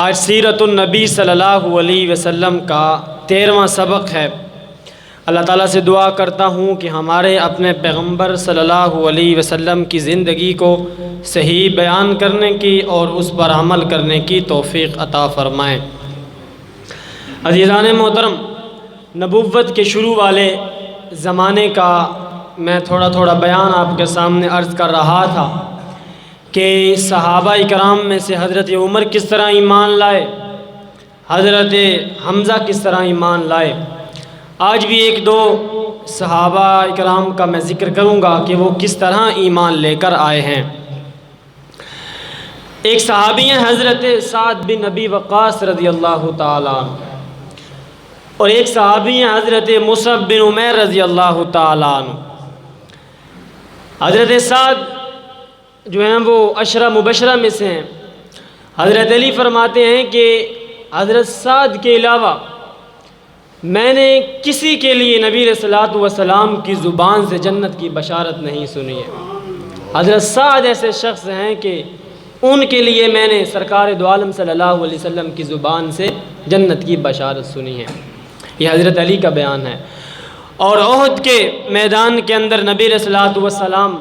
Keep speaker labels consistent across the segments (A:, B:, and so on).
A: آج سیرت النبی صلی اللہ علیہ وسلم کا 13واں سبق ہے۔ اللہ تعالیٰ سے دعا کرتا ہوں کہ ہمارے اپنے پیغمبر صلی اللہ علیہ وسلم کی زندگی کو صحیح بیان کرنے کی اور اس پر عمل کرنے کی توفیق عطا فرمائیں۔ عزیزان محترم، نبوت کے شروع والے زمانے کا میں تھوڑا بیان آپ کے سامنے عرض کر رہا تھا کہ صحابہ کرام میں سے حضرت عمر کس طرح ایمان لائے، حضرت حمزہ کس طرح ایمان لائے۔ آج بھی ایک دو صحابہ کرام کا میں ذکر کروں گا کہ وہ کس طرح ایمان لے کر آئے ہیں۔ ایک صحابی ہیں حضرت سعد بن ابی وقاص رضی اللہ تعالیٰ عنہ، اور ایک صحابی ہیں حضرت مصعب بن عمیر رضی اللہ تعالیٰ عنہ۔ حضرت سعد جو ہیں وہ عشرہ مبشرہ میں سے ہیں۔ حضرت علی فرماتے ہیں کہ حضرت سعد کے علاوہ میں نے کسی کے لیے نبی علیہ الصلوۃ والسلام کی زبان سے جنت کی بشارت نہیں سنی ہے۔ حضرت سعد ایسے شخص ہیں کہ ان کے لیے میں نے سرکار دو عالم صلی اللہ علیہ وسلم کی زبان سے جنت کی بشارت سنی ہے۔ یہ حضرت علی کا بیان ہے۔ اور احد کے میدان کے اندر نبی علیہ الصلوۃ والسلام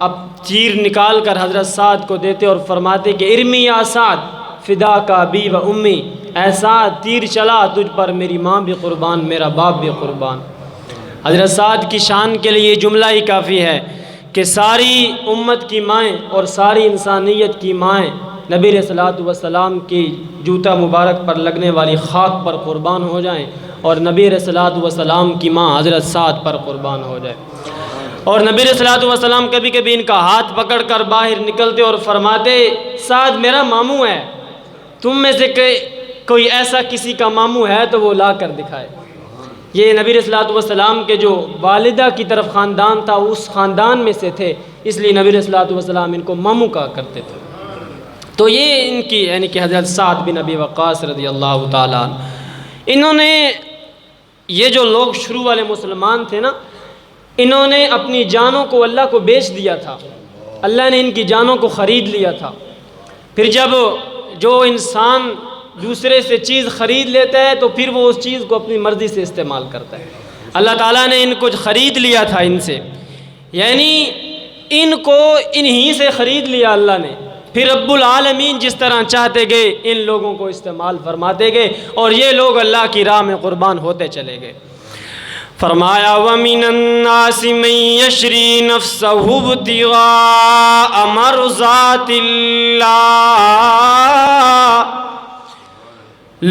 A: اب تیر نکال کر حضرت سعد کو دیتے اور فرماتے کہ ارمی یا سعد فدا کا ابی و امی، اے سعد تیر چلا تجھ پر میری ماں بھی قربان میرا باپ بھی قربان۔ حضرت سعد کی شان کے لیے جملہ ہی کافی ہے کہ ساری امت کی مائیں اور ساری انسانیت کی مائیں نبی علیہ الصلوۃ والسلام کی جوتا مبارک پر لگنے والی خاک پر قربان ہو جائیں اور نبی علیہ الصلوۃ والسلام کی ماں حضرت سعد پر قربان ہو جائے۔ اور نبی علیہ الصلوۃ والسلام کبھی کبھی ان کا ہاتھ پکڑ کر باہر نکلتے اور فرماتے سعد میرا ماموں ہے، تم میں سے کوئی ایسا کسی کا ماموں ہے تو وہ لا کر دکھائے۔ یہ نبی علیہ الصلوۃ والسلام کے جو والدہ کی طرف خاندان تھا اس خاندان میں سے تھے، اس لیے نبی علیہ الصلوۃ والسلام ان کو ماموں کہا کرتے تھے۔ تو یہ ان کی یعنی کہ حضرت سعد بن ابی وقاص رضی اللہ تعالیٰ عنہ، انہوں نے یہ جو لوگ شروع والے مسلمان تھے نا، انہوں نے اپنی جانوں کو اللہ کو بیچ دیا تھا، اللہ نے ان کی جانوں کو خرید لیا تھا۔ پھر جب جو انسان دوسرے سے چیز خرید لیتا ہے تو پھر وہ اس چیز کو اپنی مرضی سے استعمال کرتا ہے۔ اللہ تعالیٰ نے ان کو خرید لیا تھا ان سے، یعنی ان کو انہی سے خرید لیا اللہ نے۔ پھر رب العالمین جس طرح چاہتے گئے ان لوگوں کو استعمال فرماتے گئے اور یہ لوگ اللہ کی راہ میں قربان ہوتے چلے گئے۔ فرمایا وَمِنَ النَّاسِ مَن يَشْرِي نَفْسَهُ ابْتِغَاءَ مَرْضَاتِ اللَّهِ،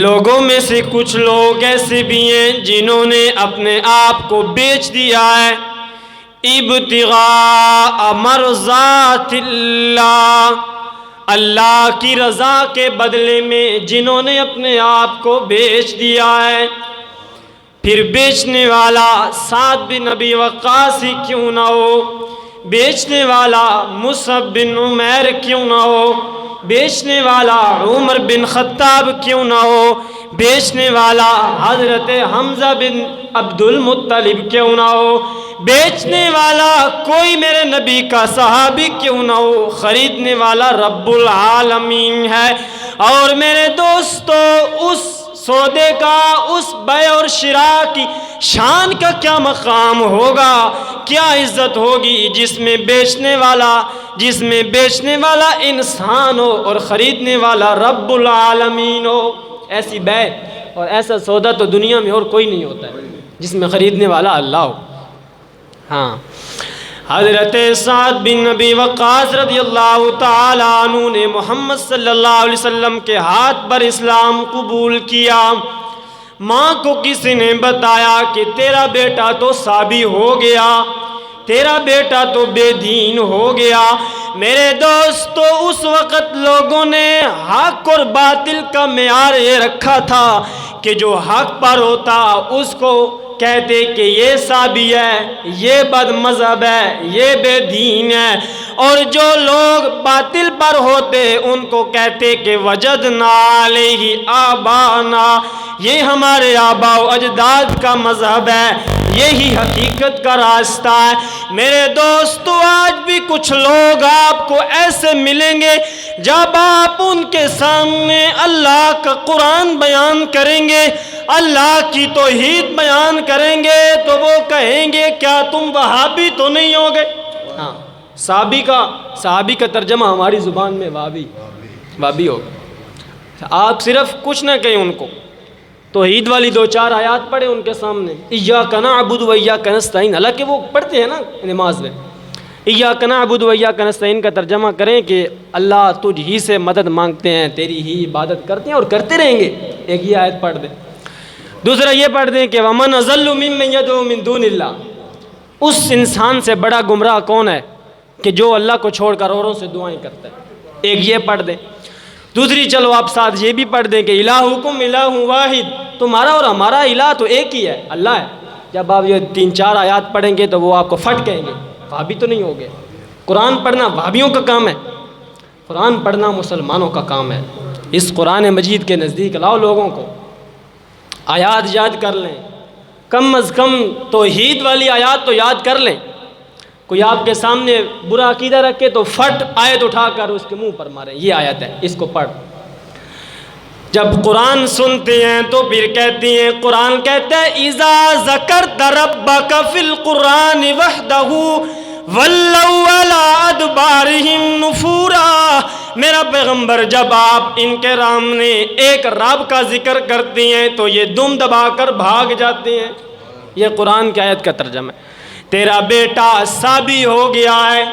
A: لوگوں میں سے کچھ لوگ ایسے بھی ہیں جنہوں نے اپنے آپ کو بیچ دیا ہے ابتغاء مرضات اللہ، اللہ کی رضا کے بدلے میں جنہوں نے اپنے آپ کو بیچ دیا ہے۔ پھر بیچنے والا سعد بن ابی وقاص ہی کیوں نہ ہو، بیچنے والا مصعب بن عمیر کیوں نہ ہو، بیچنے والا عمر بن خطاب کیوں نہ ہو، بیچنے والا حضرت حمزہ بن عبد المطلب کیوں نہ ہو، بیچنے والا کوئی میرے نبی کا صحابی کیوں نہ ہو، خریدنے والا رب العالمین ہے۔ اور میرے دوستو، اس سودے کا، اس بیع اور شراء کی شان کا کیا مقام ہوگا، کیا عزت ہوگی جس میں بیچنے والا انسان ہو اور خریدنے والا رب العالمین ہو۔ ایسی بیع اور ایسا سودا تو دنیا میں اور کوئی نہیں ہوتا ہے جس میں خریدنے والا اللہ ہو۔ ہاں، حضرت سعد بن ابی وقاص رضی اللہ تعالیٰ عنہ نے محمد صلی اللہ علیہ وسلم کے ہاتھ پر اسلام قبول کیا۔ ماں کو کسی نے بتایا کہ تیرا بیٹا تو صابی ہو گیا، تیرا بیٹا تو بے دین ہو گیا۔ میرے دوستو، اس وقت لوگوں نے حق اور باطل کا معیار یہ رکھا تھا کہ جو حق پر ہوتا اس کو کہتے کہ یہ صابی ہے، یہ بد مذہب ہے، یہ بے دین ہے، اور جو لوگ باطل پر ہوتے ان کو کہتے کہ وجدنا علیہ آبانا، یہ ہمارے آباء و اجداد کا مذہب ہے، یہی حقیقت کا راستہ ہے۔ میرے دوستو، آج بھی کچھ لوگ آپ کو ایسے ملیں گے جب آپ ان کے سامنے اللہ کا قرآن بیان کریں گے، اللہ کی توحید بیان کریں گے، تو وہ کہیں گے کیا تم وہابی تو نہیں ہوگے؟ ہاں، صحابی کا ترجمہ ہماری زبان میں وہابی ہوگا۔ آپ صرف کچھ نہ کہیں، ان کو توحید والی 2-4 آیات پڑھیں ان کے سامنے، ایاک نعبد و ایاک نستعین، حالانکہ وہ پڑھتے ہیں نا نماز میں، ایاک نعبد و ایاک نستعین کا ترجمہ کریں کہ اللہ تجھ ہی سے مدد مانگتے ہیں، تیری ہی عبادت کرتے ہیں اور کرتے رہیں گے، ایک یہ آیت پڑھ دیں۔ دوسرا یہ پڑھ دیں کہ وَمَنْ أَضَلُّ مِمَّنْ يَدْعُو مِن دُونِ اللَّهِ، اس انسان سے بڑا گمراہ کون ہے کہ جو اللہ کو چھوڑ کر اوروں سے دعائیں کرتا ہے، ایک یہ پڑھ دیں۔ دوسری چلو آپ ساتھ یہ بھی پڑھ دیں کہ الہکم الہ واحد، تمہارا اور ہمارا الہ تو ایک ہی ہے، اللہ ہے۔ جب آپ یہ 3-4 آیات پڑھیں گے تو وہ آپ کو فٹ کہیں گے، وہابی تو نہیں ہوگے۔ قرآن پڑھنا وہابیوں کا کام ہے، قرآن پڑھنا مسلمانوں کا کام ہے۔ اس قرآن مجید کے نزدیک لاؤ لوگوں کو، آیات یاد کر لیں، کم از کم توحید والی آیات تو یاد کر لیں۔ کوئی آپ کے سامنے برا عقیدہ رکھے تو فٹ آیت اٹھا کر اس کے منہ پر ماریں، یہ آیت ہے، اس کو پڑھ۔ جب قرآن سنتے ہیں تو پھر کہتے ہیں، قرآن کہتا ہے اذا ذکرت ربک فی القرآن وحدہ ولوا علی ادبارہم نفورا، میرا پیغمبر جب آپ ان کے سامنے ایک رب کا ذکر کرتے ہیں تو یہ دم دبا کر بھاگ جاتے ہیں۔ یہ قرآن کی آیت کا ترجمہ ہے۔ تیرا بیٹا صابی ہو گیا ہے،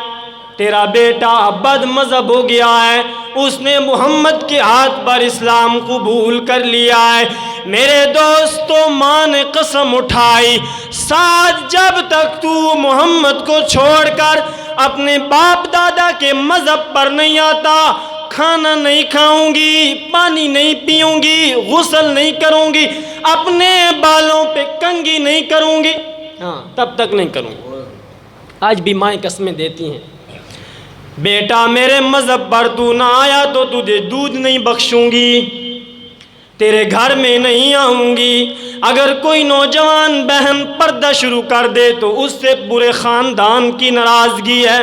A: تیرا بیٹا بد مذہب ہو گیا ہے، اس نے محمد کے ہاتھ پر اسلام قبول کر لیا ہے۔ میرے دوستو، ماں نے قسم اٹھائی، ساتھ جب تک تو محمد کو چھوڑ کر اپنے باپ دادا کے مذہب پر نہیں آتا، کھانا نہیں کھاؤں گی، پانی نہیں پیوں گی، غسل نہیں کروں گی، اپنے بالوں پہ کنگھی نہیں کروں گی، ہاں تب تک نہیں کروں گی۔ آج بھی مائیں قسمیں دیتی ہیں، بیٹا میرے مذہب پر تو نہ آیا تو تجھے دودھ نہیں بخشوں گی، تیرے گھر میں نہیں آؤں گی۔ اگر کوئی نوجوان بہن پردہ شروع کر دے تو اس سے پورے خاندان کی ناراضگی ہے،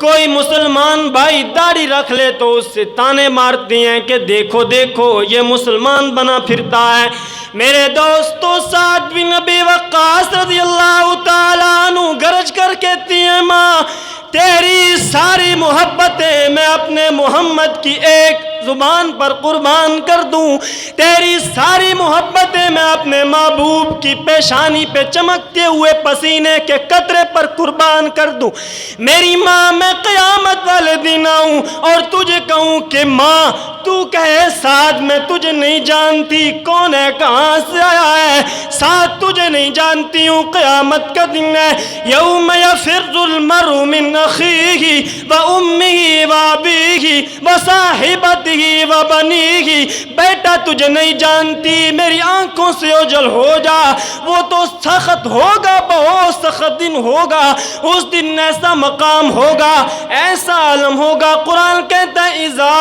A: کوئی مسلمان بھائی داڑھی رکھ لے تو اس سے تانے مارتے ہیں کہ دیکھو دیکھو یہ مسلمان بنا پھرتا ہے۔ میرے دوستو، سعد بن ابی وقاص رضی اللہ تعالیٰ عنہ گرج کر کہتی ہیں، ماں تیری ساری محبتیں میں اپنے محمد کی ایک زبان پر قربان کر دوں، تیری ساری محبتیں میں اپنے محبوب کی پیشانی پہ چمکتے ہوئے پسینے کے قطرے پر قربان کر دوں۔ میری ماں، میں قیامت والے دن آؤں اور تجھے کہوں کہ ماں تو کہے سعد میں تجھے نہیں جانتی، کون ہے، کہاں سے آیا ہے، سعد تجھے نہیں جانتی ہوں، قیامت کا دن ہے، یوم یفر المرء من اخیہ وامہ وابیہ وصاحبتہ وبنیہ، بیٹا تجھے نہیں جانتی، میری آنکھوں سے اوجھل ہو جا، وہ تو سخت ہوگا، بہت سخت دن ہوگا، اس دن ایسا مقام ہوگا، ایسا عالم ہوگا۔ قرآن کہتا ہے اذا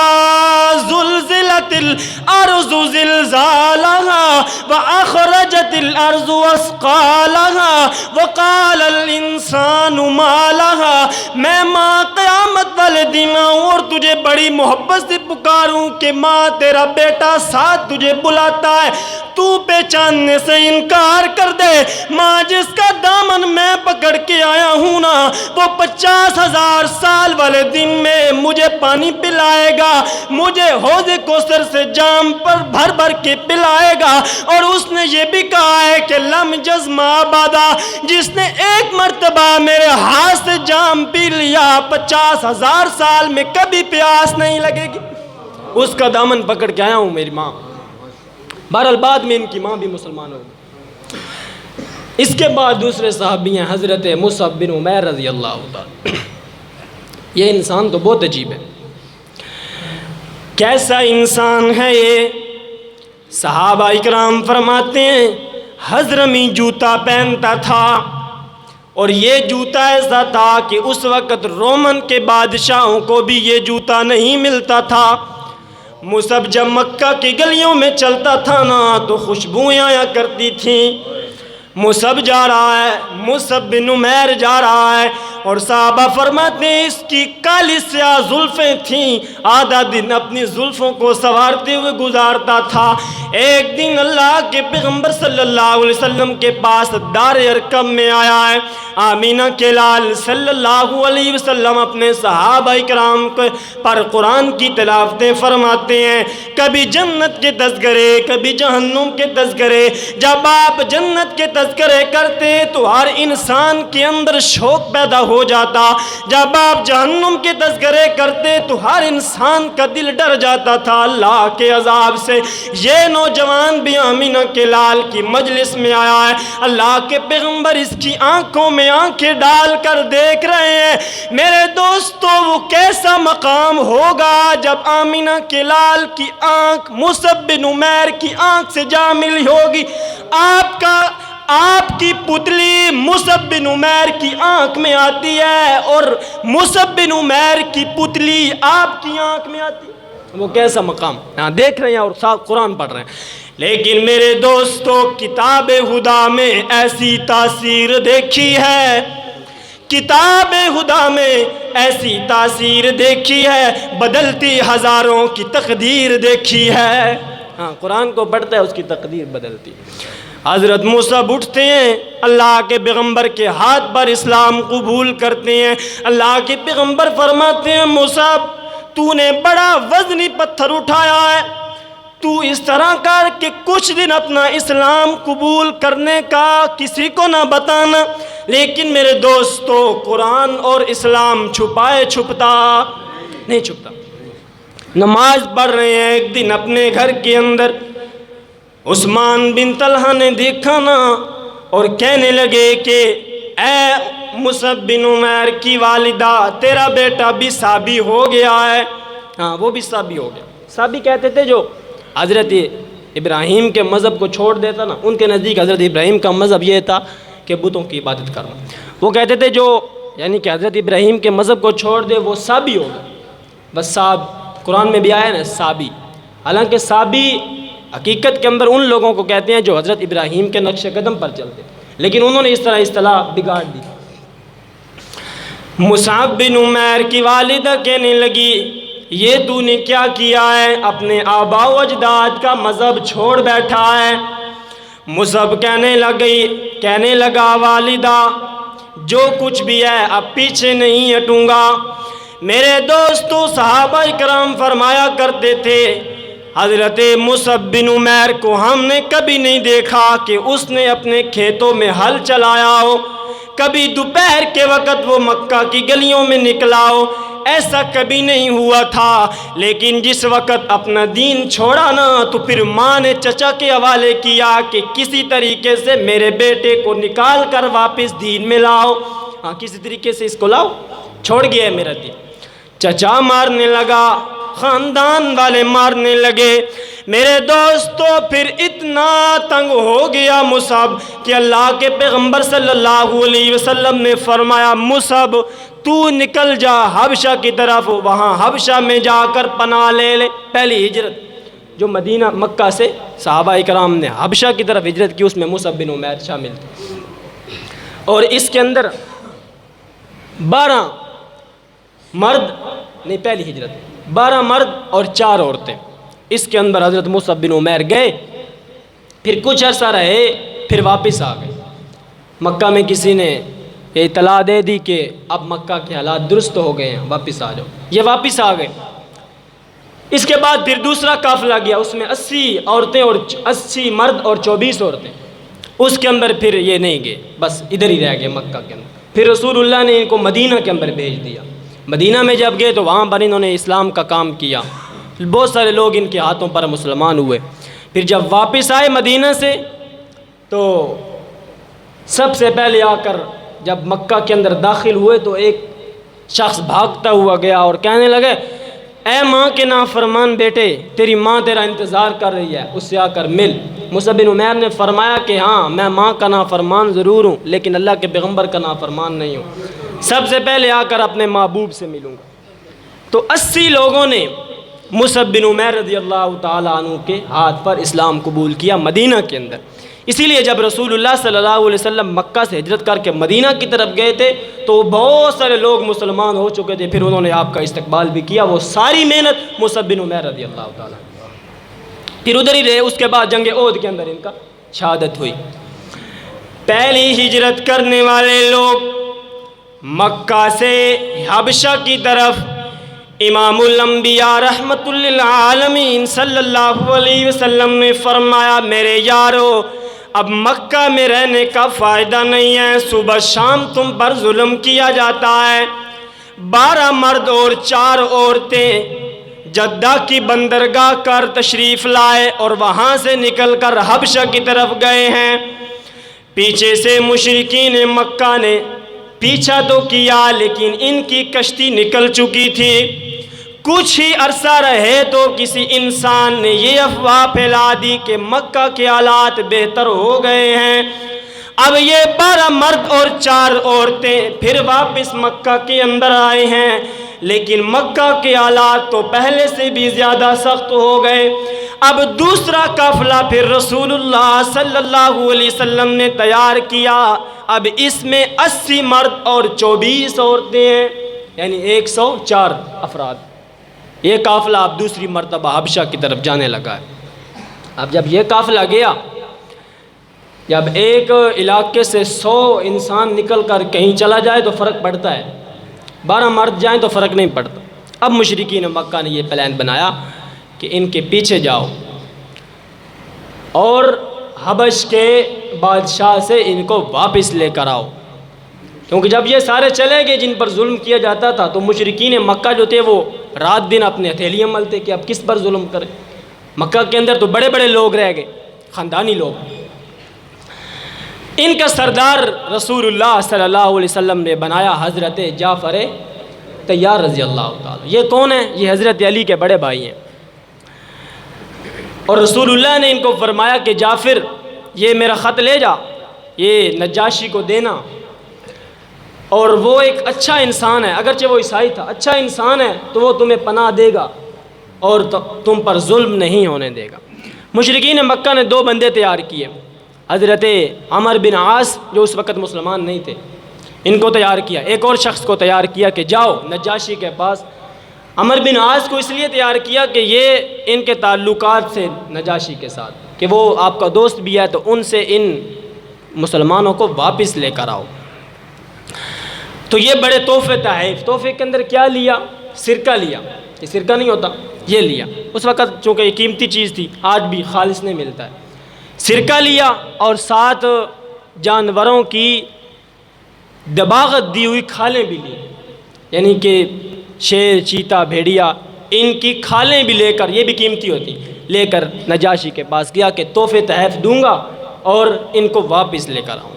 A: زلزلت الارض زلزالها واخرجت الارض اثقالها وقال الانسان ما لها، میں ماں قیامت والے دن آؤں اور تجھے بڑی محبت سے پکاروں کہ ماں تیرا بیٹا ساتھ تجھے بلاتا ہے، تو پہچاننے سے انکار کر دے۔ ماں جس کا دامن میں پکڑ کے آیا ہوں نا، وہ 50,000 سال والے دن میں مجھے پانی پلائے گا، مجھے حوض کوثر سے جام پر بھر بھر کے پلائے گا، اور اس نے یہ بھی کہا ہے کہ لم جزم آبادا، جس نے ایک مرتبہ میرے ہاتھ سے جام پی لیا 50,000 سال میں کبھی پیاس نہیں لگے گی۔ اس کا دامن پکڑ کے آیا ہوں میری ماں۔ بہرحال بعد میں ان کی ماں بھی مسلمان ہو گئی۔ اس کے بعد دوسرے صحابی ہیں حضرت مصعب بن عمیر رضی اللہ تعالی۔ یہ انسان تو بہت عجیب ہے، کیسا انسان ہے یہ؟ صحابہ اکرام فرماتے ہیں حضرمی جوتا پہنتا تھا، اور یہ جوتا ایسا تھا کہ اس وقت رومن کے بادشاہوں کو بھی یہ جوتا نہیں ملتا تھا۔ مصعب جب مکہ کی گلیوں میں چلتا تھا نا تو خوشبوئیں آیا کرتی تھیں۔ مصعب جا رہا ہے، مصعب بن عمیر جا رہا ہے، اور صحابہ فرماتے ہیں اس کی کالی سیاہ زلفیں تھیں، آدھا دن اپنی زلفوں کو سنوارتے ہوئے گزارتا تھا۔ ایک دن اللہ کے پیغمبر صلی اللہ علیہ وسلم کے پاس دار ارقم میں آیا ہے، آمینہ کے لال صلی اللہ علیہ وسلم اپنے صحابہ کرام پر قرآن کی تلاوتیں فرماتے ہیں، کبھی جنت کے تذکرے، کبھی جہنم کے تذکرے۔ جب آپ جنت کے تذکرے کرتے تو ہر انسان کے اندر شوق پیدا ہو جاتا، جب آپ جہنم کے تذکرے کرتے تو ہر انسان کا دل ڈر جاتا تھا اللہ کے عذاب سے۔ یہ نوجوان بھی آمینہ کے لال کی مجلس میں آیا ہے، اللہ کے پیغمبر اس کی آنکھوں میں آنکھیں ڈال کر دیکھ رہے ہیں۔ میرے دوستو وہ کیسا مقام ہوگا جب آمینہ کے لال کی آنکھ مصعب بن عمیر کی آنکھ سے جا ملی ہوگی۔ آپ کی پتلی مصعب بن عمیر کی آنکھ میں آتی ہے اور مصعب بن عمیر کی پتلی آپ کی آنکھ میں آتی ہے، وہ کیسا مقام دیکھ رہے ہیں اور ساتھ قرآن پڑھ رہے ہیں۔ لیکن میرے دوستو کتاب خدا میں ایسی تاثیر دیکھی ہے، کتاب خدا میں ایسی تاثیر دیکھی ہے، بدلتی ہزاروں کی تقدیر دیکھی ہے۔ قرآن کو پڑھتا ہے اس کی تقدیر بدلتی۔ حضرت مصعب اٹھتے ہیں، اللہ کے پیغمبر کے ہاتھ پر اسلام قبول کرتے ہیں۔ اللہ کے پیغمبر فرماتے ہیں مصعب تو نے بڑا وزنی پتھر اٹھایا ہے، تو اس طرح کر کہ کچھ دن اپنا اسلام قبول کرنے کا کسی کو نہ بتانا۔ لیکن میرے دوستو قرآن اور اسلام چھپائے چھپتا نہیں چھپتا۔ نماز پڑھ رہے ہیں، ایک دن اپنے گھر کے اندر عثمان بن طلحہ نے دیکھا نا اور کہنے لگے کہ اے مصعب بن عمیر کی والدہ تیرا بیٹا بھی صحابی ہو گیا ہے۔ وہ بھی صحابی ہو گیا۔ صحابی کہتے تھے جو حضرت ابراہیم کے مذہب کو چھوڑ دیتا نا، ان کے نزدیک حضرت ابراہیم کا مذہب یہ تھا کہ بتوں کی عبادت کرنا۔ وہ کہتے تھے جو یعنی کہ حضرت ابراہیم کے مذہب کو چھوڑ دے وہ صحابی ہوگا۔ بس صاحب قرآن میں بھی آیا نا صحابی، حالانکہ صحابی حقیقت کے اندر ان لوگوں کو کہتے ہیں جو حضرت ابراہیم کے نقش قدم پر چلتے، لیکن انہوں نے اس طرح اصطلاح بگاڑ دی۔ مصعب بن عمیر کی والدہ کہنے لگی یہ تو نے کیا کیا ہے، اپنے آباء و اجداد کا مذہب چھوڑ بیٹھا ہے۔ مصعب کہنے لگا والدہ جو کچھ بھی ہے اب پیچھے نہیں ہٹوں گا۔ میرے دوستو صحابہ کرام فرمایا کرتے تھے حضرت مصعب بن عمیر کو ہم نے کبھی نہیں دیکھا کہ اس نے اپنے کھیتوں میں ہل چلایا ہو، کبھی دوپہر کے وقت وہ مکہ کی گلیوں میں نکلا ہو، ایسا کبھی نہیں ہوا تھا۔ لیکن جس وقت اپنا دین چھوڑا نا تو پھر ماں نے چچا کے حوالے کیا کہ کسی طریقے سے میرے بیٹے کو نکال کر واپس دین میں لاؤ، کسی طریقے سے اس کو لاؤ، چھوڑ گیا ہے میرا دین۔ چچا مارنے لگا، خاندان والے مارنے لگے۔ میرے دوستو پھر اتنا تنگ ہو گیا مصعب کہ اللہ کے پیغمبر صلی اللہ علیہ وسلم نے فرمایا مصعب تو نکل جا حبشہ کی طرف، وہاں حبشہ میں جا کر پناہ لے لے۔ پہلی ہجرت جو مدینہ مکہ سے صحابہ کرام نے حبشہ کی طرف ہجرت کی اس میں مصعب بن عمیر شامل تھے، اور اس کے اندر 12 مرد نہیں، پہلی ہجرت 12 مرد اور 4 عورتیں، اس کے اندر حضرت مصعب بن عمیر گئے، پھر کچھ عرصہ رہے، پھر واپس آ گئے۔ مکہ میں کسی نے یہ اطلاع دے دی کہ اب مکہ کے حالات درست ہو گئے ہیں، واپس آ جاؤ، یہ واپس آ گئے۔ اس کے بعد پھر دوسرا قافلہ گیا، اس میں 80 عورتیں اور 80 مرد اور 24 عورتیں، اس کے اندر پھر یہ نہیں گئے، بس ادھر ہی رہ گئے مکہ کے اندر۔ پھر رسول اللہ نے ان کو مدینہ کے اندر بھیج دیا۔ مدینہ میں جب گئے تو وہاں پر انہوں نے اسلام کا کام کیا، بہت سارے لوگ ان کے ہاتھوں پر مسلمان ہوئے۔ پھر جب واپس آئے مدینہ سے تو سب سے پہلے آ کر جب مکہ کے اندر داخل ہوئے تو ایک شخص بھاگتا ہوا گیا اور کہنے لگے اے ماں کے نافرمان بیٹے، تیری ماں تیرا انتظار کر رہی ہے، اس سے آ کر مل۔ مصعب بن عمیر نے فرمایا کہ ہاں میں ماں کا نافرمان ضرور ہوں لیکن اللہ کے پیغمبر کا نافرمان نہیں ہوں، سب سے پہلے آ کر اپنے محبوب سے ملوں گا۔ تو 80 لوگوں نے مصعب بن عمیر رضی اللہ تعالیٰ عنہ کے ہاتھ پر اسلام قبول کیا مدینہ کے اندر۔ اسی لیے جب رسول اللہ صلی اللہ علیہ وسلم مکہ سے ہجرت کر کے مدینہ کی طرف گئے تھے تو بہت سارے لوگ مسلمان ہو چکے تھے، پھر انہوں نے آپ کا استقبال بھی کیا، وہ ساری محنت مصعب بن عمیر رضی اللہ تعالیٰ۔ پھر ادھر ہی رہے، اس کے بعد جنگ احد کے اندر ان کا شہادت ہوئی۔ پہلی ہجرت کرنے والے لوگ مکہ سے حبشہ کی طرف، امام الانبیاء رحمت للعالمین صلی اللہ علیہ وسلم نے فرمایا میرے یارو اب مکہ میں رہنے کا فائدہ نہیں ہے، صبح شام تم پر ظلم کیا جاتا ہے۔ 12 مرد اور 4 عورتیں جدہ کی بندرگاہ کر تشریف لائے اور وہاں سے نکل کر حبشہ کی طرف گئے ہیں۔ پیچھے سے مشرکین مکہ نے پیچھا تو کیا لیکن ان کی کشتی نکل چکی تھی۔ کچھ ہی عرصہ رہے تو کسی انسان نے یہ افواہ پھیلا دی کہ مکہ کے حالات بہتر ہو گئے ہیں۔ اب یہ 12 مرد اور 4 عورتیں پھر واپس مکہ کے اندر آئے ہیں، لیکن مکہ کے حالات تو پہلے سے بھی زیادہ سخت ہو گئے۔ اب دوسرا قافلہ پھر رسول اللہ صلی اللہ علیہ وسلم نے تیار کیا۔ اب اس میں 80 مرد اور 24 عورتیں ہیں، یعنی 104 افراد۔ یہ قافلہ اب دوسری مرتبہ حبشہ کی طرف جانے لگا ہے۔ اب جب یہ قافلہ گیا، جب ایک علاقے سے 100 انسان نکل کر کہیں چلا جائے تو فرق پڑتا ہے، 12 مرد جائیں تو فرق نہیں پڑتا۔ اب مشرکین مکہ نے یہ پلان بنایا کہ ان کے پیچھے جاؤ اور حبش کے بادشاہ سے ان کو واپس لے کر آؤ، کیونکہ جب یہ سارے چلے گئے جن پر ظلم کیا جاتا تھا تو مشرکین مکہ جو تھے وہ رات دن اپنے ہتھیلیاں ملتے کہ اب کس پر ظلم کریں۔ مکہ کے اندر تو بڑے بڑے لوگ رہ گئے، خاندانی لوگ۔ ان کا سردار رسول اللہ صلی اللہ علیہ وسلم نے بنایا حضرت جعفر طیار رضی اللہ تعالی۔ یہ کون ہیں؟ یہ حضرت علی کے بڑے بھائی ہیں، اور رسول اللہ نے ان کو فرمایا کہ جعفر یہ میرا خط لے جا، یہ نجاشی کو دینا، اور وہ ایک اچھا انسان ہے، اگرچہ وہ عیسائی تھا، اچھا انسان ہے تو وہ تمہیں پناہ دے گا اور تم پر ظلم نہیں ہونے دے گا۔ مشرکین مکہ نے 2 بندے تیار کیے، حضرت عمر بن عاص جو اس وقت مسلمان نہیں تھے ان کو تیار کیا، ایک اور شخص کو تیار کیا کہ جاؤ نجاشی کے پاس۔ عمر بن عاص کو اس لیے تیار کیا کہ یہ ان کے تعلقات سے نجاشی کے ساتھ کہ وہ آپ کا دوست بھی ہے، تو ان سے ان مسلمانوں کو واپس لے کر آؤ۔ تو یہ بڑے تحفے تحائف، تحفے کے اندر کیا لیا؟ سرکہ لیا، یہ سرکہ نہیں ہوتا، یہ لیا۔ اس وقت چونکہ یہ قیمتی چیز تھی، آج بھی خالص نہیں ملتا ہے۔ سرکہ لیا اور 7 جانوروں کی دباغت دی ہوئی کھالیں بھی لی، یعنی کہ شیر، چیتا، بھیڑیا، ان کی کھالیں بھی لے کر، یہ بھی قیمتی ہوتی، لے کر نجاشی کے پاس گیا کہ تحفے تحائف دوں گا اور ان کو واپس لے کر آؤں۔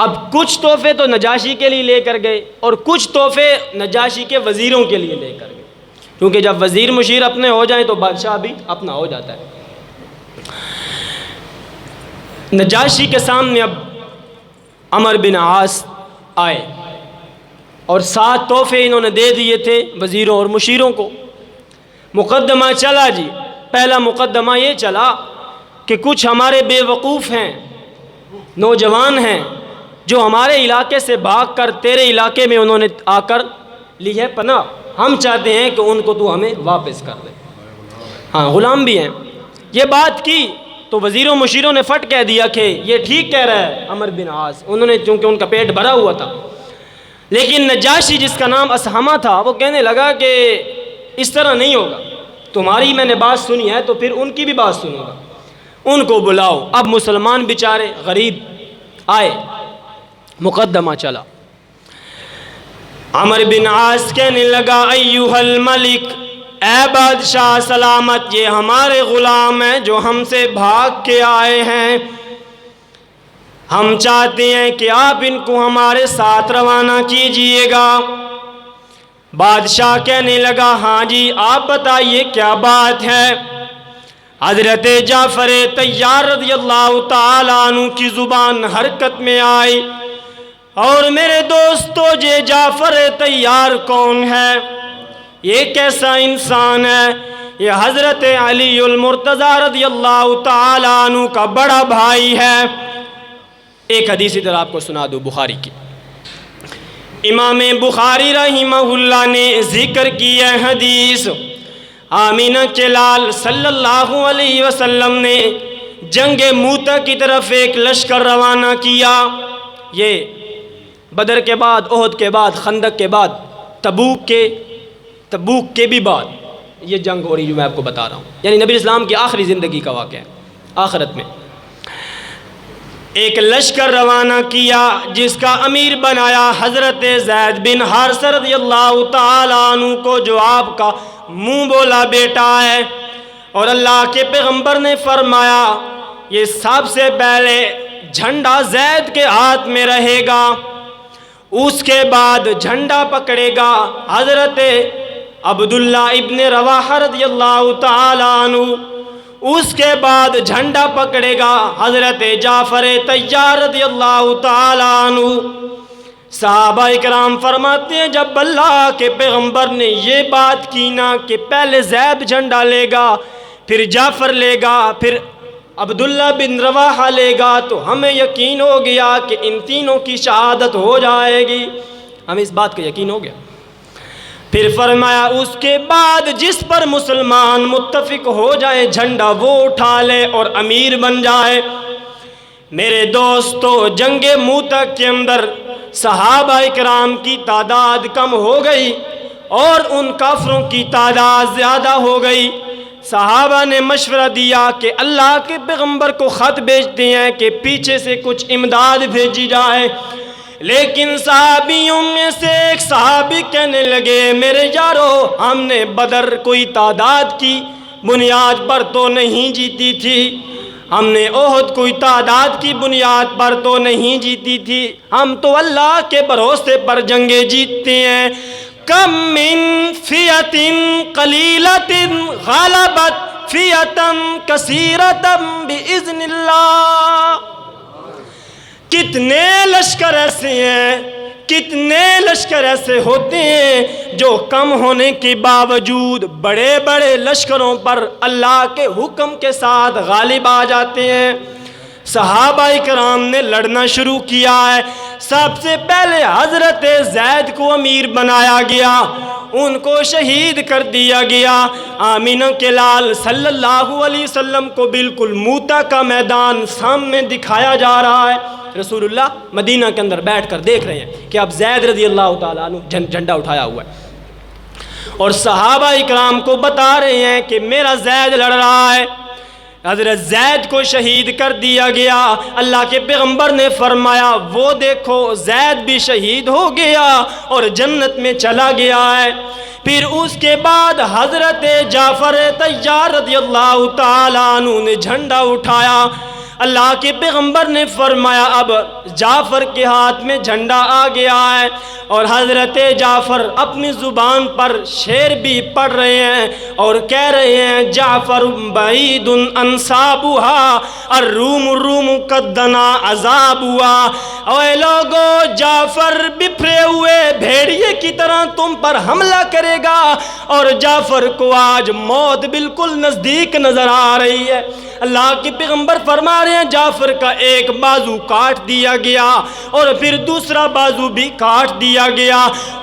A: اب کچھ تحفے تو نجاشی کے لیے لے کر گئے اور کچھ تحفے نجاشی کے وزیروں کے لیے لے کر گئے، کیونکہ جب وزیر مشیر اپنے ہو جائیں تو بادشاہ بھی اپنا ہو جاتا ہے۔ نجاشی کے سامنے اب عمر بن عاص آئے اور 7 تحفے انہوں نے دے دیے تھے وزیروں اور مشیروں کو۔ مقدمہ چلا جی، پہلا مقدمہ یہ چلا کہ کچھ ہمارے بے وقوف ہیں، نوجوان ہیں جو ہمارے علاقے سے بھاگ کر تیرے علاقے میں انہوں نے آ کر لی ہے پناہ، ہم چاہتے ہیں کہ ان کو تو ہمیں واپس کر دے، ہاں غلام بھی ہیں۔ یہ بات کی تو وزیروں مشیروں نے فٹ کہہ دیا کہ یہ ٹھیک کہہ رہا ہے عمر بن عاص، انہوں نے چونکہ ان کا پیٹ بھرا ہوا تھا۔ لیکن نجاشی جس کا نام اسہمہ تھا وہ کہنے لگا کہ اس طرح نہیں ہوگا، تمہاری میں نے بات سنی ہے تو پھر ان کی بھی بات سنوں گا، ان کو بلاؤ۔ اب مسلمان بیچارے غریب آئے، مقدمہ چلا۔ عمر بن عاص کہنے لگا ایھا الملک، اے بادشاہ سلامت، یہ ہمارے غلام ہیں جو ہم سے بھاگ کے آئے ہیں، ہم چاہتے ہیں کہ آپ ان کو ہمارے ساتھ روانہ کیجئے گا۔ بادشاہ کہنے لگا ہاں جی آپ بتائیے کیا بات ہے۔ حضرت جعفر طیار رضی اللہ تعالیٰ عنہ کی زبان حرکت میں آئی، اور میرے دوستو یہ جعفر طیار کون ہے؟ یہ کیسا انسان ہے؟ یہ حضرت علی المرتضی رضی اللہ تعالیٰ عنہ کا بڑا بھائی ہے۔ ایک حدیث ادھر آپ کو سنا دو بخاری کی۔ امام بخاری رحمہ اللہ نے ذکر کی ہے حدیث، آمینہ کے لال صلی اللہ علیہ وسلم نے جنگ موتا کی طرف ایک لشکر روانہ کیا۔ یہ بدر کے بعد، احد کے بعد، خندق کے بعد، تبوک کے بھی بعد یہ جنگ ہو رہی جو میں آپ کو بتا رہا ہوں، یعنی نبی اسلام کی آخری زندگی کا واقعہ ہے۔ آخرت میں ایک لشکر روانہ کیا جس کا امیر بنایا حضرت زید بن حارثہ رضی اللہ تعالیٰ عنہ کو، جو آپ کا منہ بولا بیٹا ہے، اور اللہ کے پیغمبر نے فرمایا یہ سب سے پہلے جھنڈا زید کے ہاتھ میں رہے گا، اس کے بعد جھنڈا پکڑے گا حضرت عبداللہ ابن رواحہ رضی اللہ تعالیٰ عنہ، اس کے بعد جھنڈا پکڑے گا حضرت جعفر طیار رضی اللہ تعالیٰ عنہ۔ صحابہ اکرام فرماتے ہیں جب اللہ کے پیغمبر نے یہ بات کی نا کہ پہلے زید جھنڈا لے گا، پھر جعفر لے گا، پھر عبداللہ بن رواحہ لے گا، تو ہمیں یقین ہو گیا کہ ان تینوں کی شہادت ہو جائے گی، ہمیں اس بات کا یقین ہو گیا۔ پھر فرمایا اس کے بعد جس پر مسلمان متفق ہو جائے جھنڈا وہ اٹھا لے اور امیر بن جائے۔ میرے دوستو جنگ موتا کے اندر صحابہ اکرام کی تعداد کم ہو گئی اور ان کافروں کی تعداد زیادہ ہو گئی۔ صحابہ نے مشورہ دیا کہ اللہ کے پیغمبر کو خط بھیجتے ہیں کہ پیچھے سے کچھ امداد بھیجی جائے، لیکن صحابیوں میں سے ایک صحابی کہنے لگے میرے یارو ہم نے بدر کوئی تعداد کی بنیاد پر تو نہیں جیتی تھی، ہم نے احد کوئی تعداد کی بنیاد پر تو نہیں جیتی تھی، ہم تو اللہ کے بھروسے پر جنگیں جیتتے ہیں۔ کم من فیۃ قلیلۃ غلبت فیۃ کثیرۃ باذن اللہ۔ کتنے لشکر ایسے ہیں، کتنے لشکر ایسے ہوتے ہیں جو کم ہونے کے باوجود بڑے بڑے لشکروں پر اللہ کے حکم کے ساتھ غالب آ جاتے ہیں۔ صحابہ اکرام نے لڑنا شروع کیا ہے۔ سب سے پہلے حضرت زید کو امیر بنایا گیا، ان کو شہید کر دیا گیا۔ آمینہ کے لال صلی اللہ علیہ وسلم کو بالکل موتا کا میدان سامنے دکھایا جا رہا ہے۔ رسول اللہ مدینہ کے اندر بیٹھ کر دیکھ رہے ہیں کہ اب زید رضی اللہ تعالیٰ عنہ جھنڈا اٹھایا ہوا ہے، اور صحابہ اکرام کو بتا رہے ہیں کہ میرا زید لڑ رہا ہے۔ حضرت زید کو شہید کر دیا گیا۔ اللہ کے پیغمبر نے فرمایا وہ دیکھو زید بھی شہید ہو گیا اور جنت میں چلا گیا ہے۔ پھر اس کے بعد حضرت جعفر طیار رضی اللہ تعالیٰ عنہ نے جھنڈا اٹھایا۔ اللہ کے پیغمبر نے فرمایا اب جعفر کے ہاتھ میں جھنڈا آ گیا ہے، اور حضرت جعفر اپنی زبان پر شعر بھی پڑھ رہے ہیں اور کہہ رہے ہیں جعفر بعید انصابها الروم الروم قد دنا عذابها۔ اے لوگو جعفر بپھرے ہوئے بھیڑیے کی طرح تم پر حملہ کرے گا، اور جعفر کو آج موت بالکل نزدیک نظر آ رہی ہے۔ اللہ کے پیغمبر فرما رہے ہیں جعفر کا ایک بازو کاٹ دیا گیا اور پھر دوسرا بازو بھی کاٹ دیا گیا۔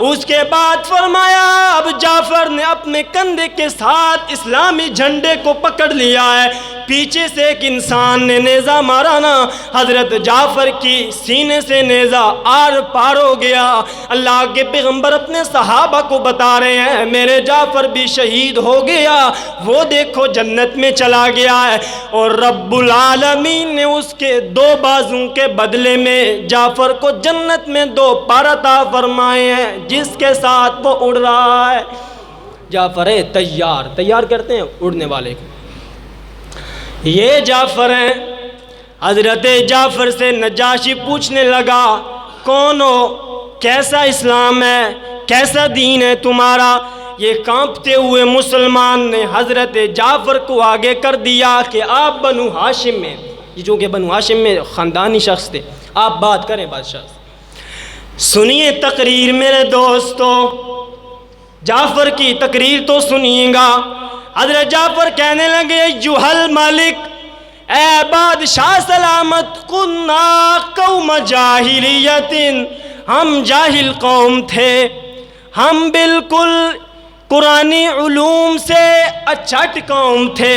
A: اس کے بعد فرمایا اب جعفر نے اپنے کندھے کے ساتھ اسلامی جھنڈے کو پکڑ لیا ہے۔ پیچھے سے ایک انسان نے نیزہ مارا نا، حضرت جعفر کی سینے سے نیزہ آر پار ہو گیا۔ اللہ کے پیغمبر اپنے صحابہ کو بتا رہے ہیں میرے جعفر بھی شہید ہو گیا، وہ دیکھو جنت میں چلا گیا ہے، اور رب العالمین نے اس کے دو بازوں کے بدلے میں جعفر کو جنت میں دو پر عطا فرمائے ہیں جس کے ساتھ وہ اڑ رہا ہے۔ جعفر طیار، تیار کرتے ہیں اڑنے والے کو، یہ جعفر ہیں۔ حضرت جعفر سے نجاشی پوچھنے لگا کون ہو، کیسا اسلام ہے، کیسا دین ہے تمہارا؟ یہ کانپتے ہوئے مسلمان نے حضرت جعفر کو آگے کر دیا کہ آپ بنو ہاشم میں، یہ جو کہ بنو ہاشم میں خاندانی شخص تھے، آپ بات کریں بادشاہ سے۔ سنیے تقریر میرے دوستو، جعفر کی تقریر تو سنیے گا۔ حضرت جعفر کہنے لگے ایھا الملک، اے بادشاہ سلامت، کنا قوم جاہلیت، ہم جاہل قوم تھے، ہم بالکل قرآنی علوم سے اچھٹ قوم تھے،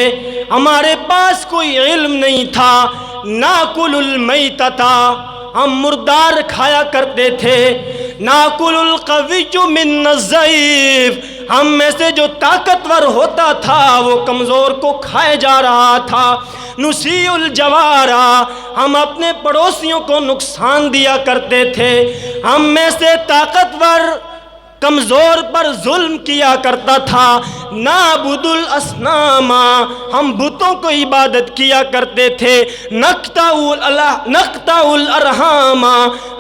A: ہمارے پاس کوئی علم نہیں تھا، ناکل المیتۃ، ہم مردار کھایا کرتے تھے، ناکل القوی من الضعیف، ہم میں سے جو طاقتور ہوتا تھا وہ کمزور کو کھائے جا رہا تھا، نسیء الجوارا، ہم اپنے پڑوسیوں کو نقصان دیا کرتے تھے، ہم میں سے طاقتور کمزور پر ظلم کیا کرتا تھا، نعبد الاصنام، ہم بتوں کو عبادت کیا کرتے تھے، نقطع الارحام،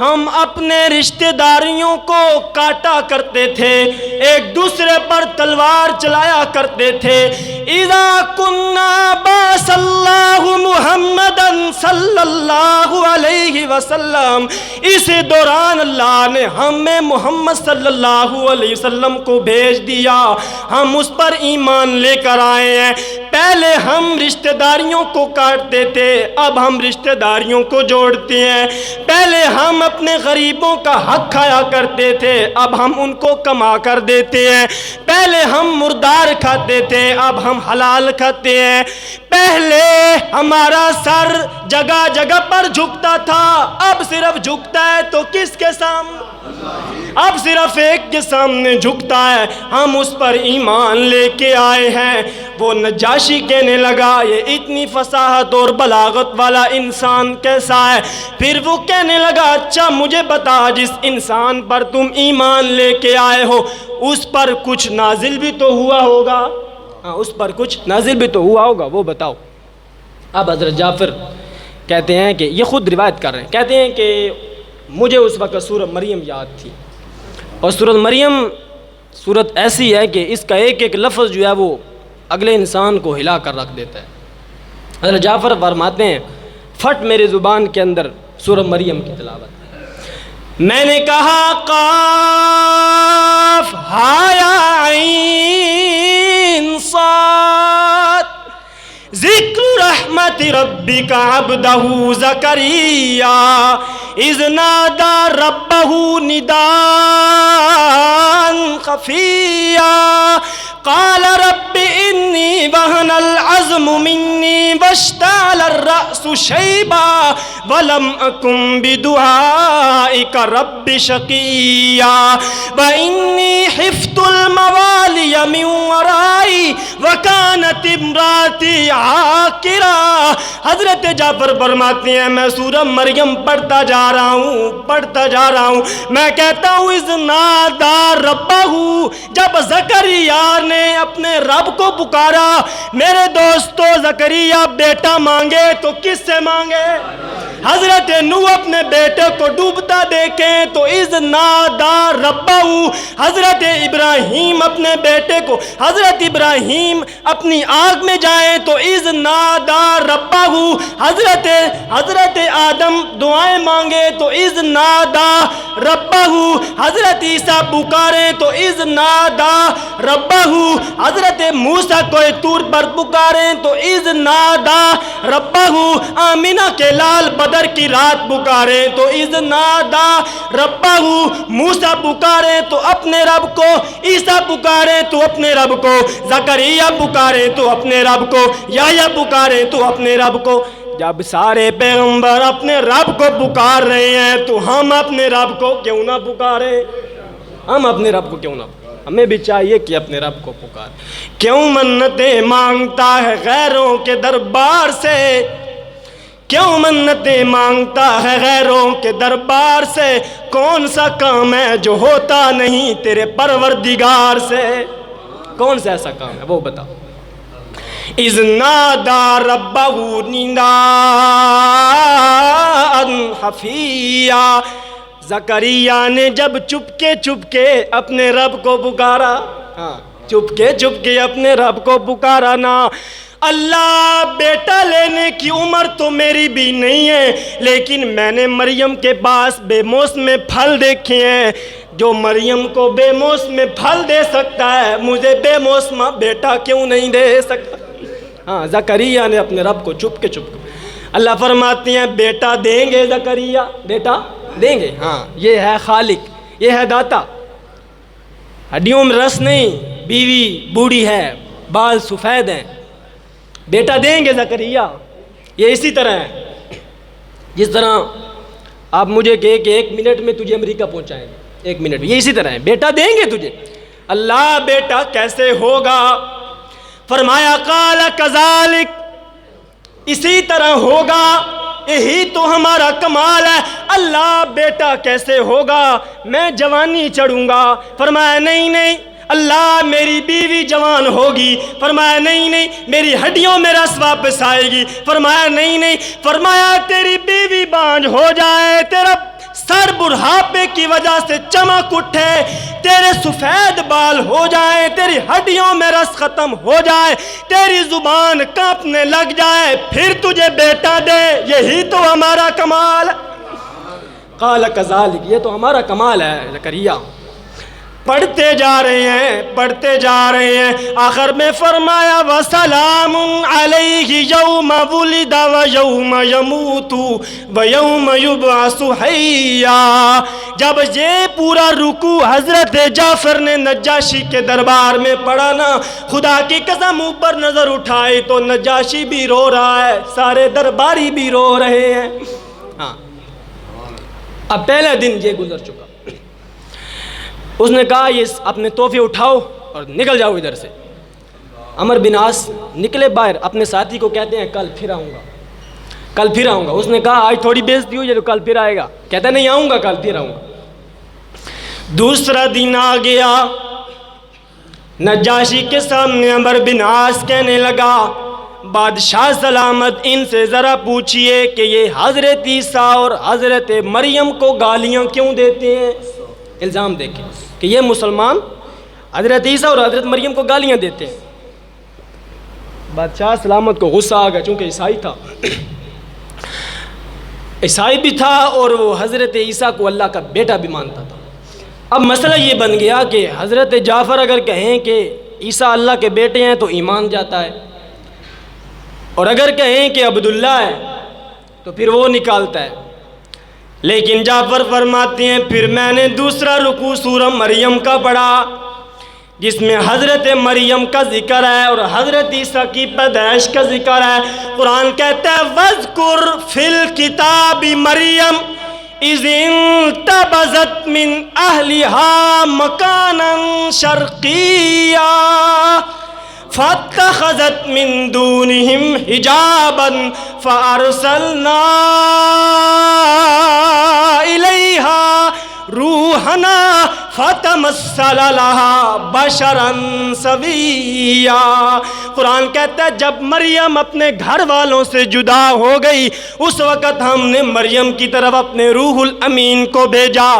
A: ہم اپنے رشتہ داریوں کو کاٹا کرتے تھے، ایک دوسرے پر تلوار چلایا کرتے تھے۔ اذا كنا بعث اللہ محمدا صلی اللہ علیہ وسلم، اس دوران اللہ نے ہمیں محمد صلی اللہ علیہ وسلم کو بھیج دیا، ہم اس پر ایمان لے کر آئے ہیں۔ پہلے ہم رشتہ داریوں کو کاٹتے تھے، اب ہم رشتہ داریوں کو جوڑتے ہیں۔ پہلے ہم اپنے غریبوں کا حق کھایا کرتے تھے، اب ہم ان کو کما کر دیتے ہیں۔ پہلے ہم مردار کھاتے تھے، اب ہم حلال کھاتے ہیں۔ پہلے ہمارا سر جگہ جگہ پر جھکتا تھا، اب صرف جھکتا ہے تو کس کے سامنے؟ اب صرف ایک کے سامنے جھکتا ہے، ہم اس پر ایمان لے کے آئے ہیں۔ وہ نجاشی کہنے لگا یہ اتنی فصاحت اور بلاغت والا انسان کیسا ہے؟ پھر وہ کہنے لگا اچھا مجھے بتا، جس انسان پر تم ایمان لے کے آئے ہو اس پر کچھ نازل بھی تو ہوا ہوگا، اس پر کچھ نازل بھی تو ہوا ہوگا، وہ بتاؤ۔ اب حضرت جعفر کہتے ہیں کہ یہ خود روایت کر رہے ہیں، کہتے ہیں کہ مجھے اس وقت سورۃ مریم یاد تھی، اور سورۃ مریم سورت ایسی ہے کہ اس کا ایک ایک لفظ جو ہے وہ اگلے انسان کو ہلا کر رکھ دیتا ہے۔ حضرت جعفر فرماتے ہیں فٹ میرے زبان کے اندر سورۃ مریم کی تلاوت، میں نے کہا قاف ہا یا عین صاد ذکر رحمت ربک عبدہ زکریا اذ نادى ربه نداء خفيا قال رب إني وهن العظم مني واشتعل الرأس شيبا ولم أكن بدعائك رب شقيا وإني خفت الموالي من ورائي وكانت امراتي عاقرا۔ حضرت جعفر فرماتے ہیں میں سورہ مریم پڑھتا جا رہا ہوں، میں کہتا ہوں اذ نادى ربہ، جب زکریا نے اپنے رب کو پکارا۔ میرے دوستو زکریا بیٹا مانگے تو کس سے مانگے؟ حضرت نوح اپنے بیٹے کو ڈوبتا دیکھیں تو اذ نادى ربہ، حضرت ابراہیم اپنے بیٹے کو، حضرت ابراہیم اپنی آگ میں جائیں تو اذ نادى ربہ، حضرت آدم دعائیں مانگے تو اذ نادى ربہ، حضرت عیسیٰ پکارے تو اذ نادى ربہ، حضرت موسیٰ کو طور پر پکارے تو اذ نادى ربہ، آمینہ کے لال بدر کی رات پکارے تو اذ نادى ربہ، موسیٰ پکارے تو اپنے رب کو، عیسیٰ پکارے تو اپنے رب کو، زکریا پکارے تو اپنے رب کو، یحییٰ پکارے تو اپنے رب کو۔ جب سارے پیغمبر اپنے رب کو پکار رہے ہیں تو ہم اپنے رب کو کیوں نہ پکارے؟ ہم اپنے رب کو کیوں نہ پکارے؟ ہمیں بھی چاہیے کہ اپنے رب کو پکارے۔ کیوں منتیں مانگتا ہے غیروں کے دربار سے؟ کیوں منتیں مانگتا ہے غیروں کے دربار سے؟ کون سا کام ہے جو ہوتا نہیں تیرے پروردگار سے؟ کون سا ایسا کام ہے وہ بتاؤ۔ اذ نادى ربه نداء خفيا،
B: زکریا نے جب چپ کے اپنے رب کو پکارا، چپ کے اپنے رب کو پکارا نا، اللہ بیٹا لینے کی عمر تو میری بھی نہیں ہے، لیکن میں نے مریم کے پاس بے موسم پھل دیکھے ہیں، جو مریم کو بے موسم پھل دے سکتا ہے مجھے بے موسم بیٹا کیوں نہیں دے سکتا؟ زکریا نے اپنے رب کو چپ کے اللہ فرماتے ہیں بیٹا دیں گے زکریا، بیٹا دیں گے، یہ ہے خالق، یہ ہے داتا، ہڈیوں میں رس نہیں، بیوی بوڑھی ہے، بال سفید ہیں، بیٹا دیں گے زکریا۔ یہ اسی طرح ہے جس طرح آپ مجھے کہے کہ 1 منٹ میں تجھے امریکہ پہنچائیں گے، 1 منٹ، یہ اسی طرح ہے، بیٹا دیں گے تجھے۔ اللہ بیٹا کیسے ہوگا؟ فرمایا قال کذالک، اسی طرح ہوگا، یہی تو ہمارا کمال ہے۔ اللہ بیٹا کیسے ہوگا؟ میں جوانی چڑھوں گا۔ فرمایا نہیں اللہ میری بیوی جوان ہوگی۔ فرمایا نہیں میری ہڈیوں میں رس واپس آئے گی۔ فرمایا نہیں فرمایا تیری بیوی بانجھ ہو جائے، تیرا سر بڑھاپے کی وجہ سے چمک اٹھے، تیرے سفید بال ہو جائیں، تیری ہڈیوں میں رس ختم ہو جائے، تیری زبان کانپنے لگ جائے، پھر تجھے بیٹا دے، یہی تو ہمارا کمال ہے۔ قال کذالک، یہ تو ہمارا کمال ہے زکریا۔ پڑھتے جا رہے ہیں، آخر میں فرمایا وَسَلَامٌ عَلَيْهِ يَوْمَ وُلِدَ وَيَوْمَ يَمُوتُ وَيَوْمَ يُبْعَثُ حَيًّا۔ جب یہ پورا رکوع حضرت جعفر نے نجاشی کے دربار میں پڑھا نا، خدا کی قسم اوپر نظر اٹھائی تو نجاشی بھی رو رہا ہے، سارے درباری بھی رو رہے ہیں۔ اب پہلا دن یہ گزر چکا، اس نے کہا یہ اپنے تحفے اٹھاؤ اور نکل جاؤ ادھر سے۔ عمر بن عاص نکلے باہر، اپنے ساتھی کو کہتے ہیں کل پھر آؤں گا۔ اس نے کہا آج تھوڑی بےعزتی ہوئی ہے تو کل پھر آئے گا، کہتا نہیں آؤں گا، کل پھر آؤں گا۔ دوسرا دن آ گیا، نجاشی کے سامنے عمر بن عاص کہنے لگا بادشاہ سلامت ان سے ذرا پوچھئے کہ یہ حضرت عیسیٰ اور حضرت مریم کو گالیاں کیوں دیتے ہیں؟ الزام دیکھیں کہ یہ مسلمان حضرت عیسیٰ اور حضرت مریم کو گالیاں دیتے ہیں۔ بادشاہ سلامت کو غصہ آ گیا، چونکہ عیسائی بھی تھا اور وہ حضرت عیسیٰ کو اللہ کا بیٹا بھی مانتا تھا۔ اب مسئلہ یہ بن گیا کہ حضرت جعفر اگر کہیں کہ عیسیٰ اللہ کے بیٹے ہیں تو ایمان جاتا ہے، اور اگر کہیں کہ عبداللہ ہے تو پھر وہ نکالتا ہے۔ لیکن جعفر فرماتے ہیں پھر میں نے دوسرا رکوع سورہ مریم کا پڑھا جس میں حضرت مریم کا ذکر ہے اور حضرت عیسیٰ کی پیدائش کا ذکر ہے۔ قرآن کہتا ہے وَاذْكُرْ فِي الْكِتَابِ مَرْيَمَ إِذِ انتبذت من أهلها مكانا شرقيا فاتخذت من دونهم حجابا فأرسلنا إليها روحنا فتمثل لها بشرا سویا۔ قرآن کہتا ہے جب مریم اپنے گھر والوں سے جدا ہو گئی اس وقت ہم نے مریم کی طرف اپنے روح الامین کو بھیجا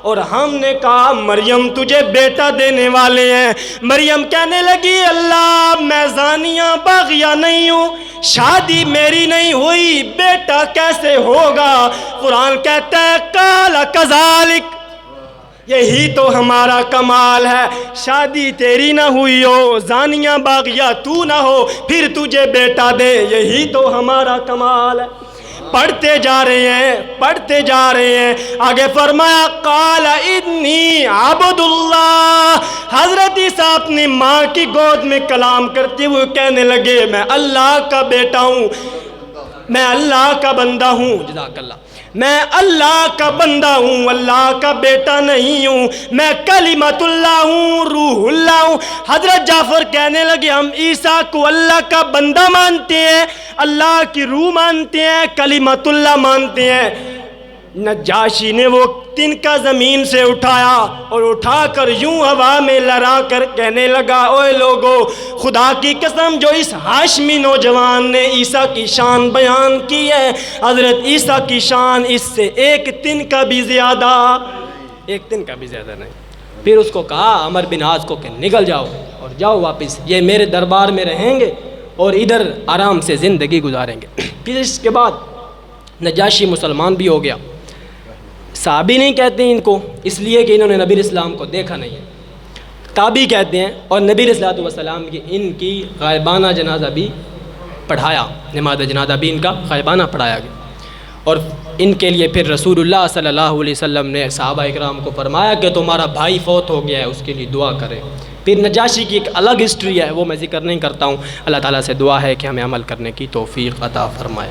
B: اور ہم نے کہا مریم تجھے بیٹا دینے والے ہیں۔ مریم کہنے لگی اللہ میں زانیہ باغیہ نہیں ہوں، شادی میری نہیں ہوئی، بیٹا کیسے ہوگا؟ قرآن کہتا ہے قال کذالک، یہی تو ہمارا کمال ہے، شادی تیری نہ ہوئی ہو، زانیہ باغیہ تو نہ ہو، پھر تجھے بیٹا دے، یہی تو ہمارا کمال ہے۔ پڑھتے جا رہے ہیں، آگے فرمایا قال انی عبد اللہ۔ حضرت عیسیٰ اپنی ماں کی گود میں کلام کرتے ہوئے کہنے لگے میں اللہ کا بیٹا ہوں، میں اللہ کا بندہ ہوں، جزاک اللہ، میں اللہ کا بندہ ہوں، اللہ کا بیٹا نہیں ہوں، میں کلمت اللہ ہوں، روح اللہ ہوں۔ حضرت جعفر کہنے لگے ہم عیسیٰ کو اللہ کا بندہ مانتے ہیں، اللہ کی روح مانتے ہیں، کلمت اللہ مانتے ہیں۔ نجاشی نے وہ تنکا زمین سے اٹھایا اور اٹھا کر یوں ہوا میں لڑا کر کہنے لگا اوے لوگو، خدا کی قسم جو اس ہاشمی نوجوان نے عیسیٰ کی شان بیان کی ہے، حضرت عیسیٰ کی شان اس سے ایک تنکا بھی زیادہ نہیں۔ پھر اس کو کہا عمر بن عاص کو کہ نکل جاؤ اور جاؤ واپس، یہ میرے دربار میں رہیں گے اور ادھر آرام سے زندگی گزاریں گے۔ پھر اس کے بعد نجاشی مسلمان بھی ہو گیا۔ صحابی نہیں کہتے ہیں ان کو، اس لیے کہ انہوں نے نبی اسلام کو دیکھا نہیں ہے، تابعی کہتے ہیں، اور نبی علیہ الصلوۃ والسلام کی ان کی غائبانہ جنازہ بھی پڑھایا، نماز جنازہ بھی ان کا غائبانہ پڑھایا گیا، اور ان کے لیے پھر رسول اللہ صلی اللہ علیہ وسلم نے صحابہ اکرام کو فرمایا کہ تمہارا بھائی فوت ہو گیا ہے، اس کے لیے دعا کریں۔ پھر نجاشی کی ایک الگ ہسٹری ہے، وہ میں ذکر نہیں کرتا ہوں۔ اللہ تعالیٰ سے دعا ہے کہ ہمیں عمل کرنے کی توفیق عطا فرمائے۔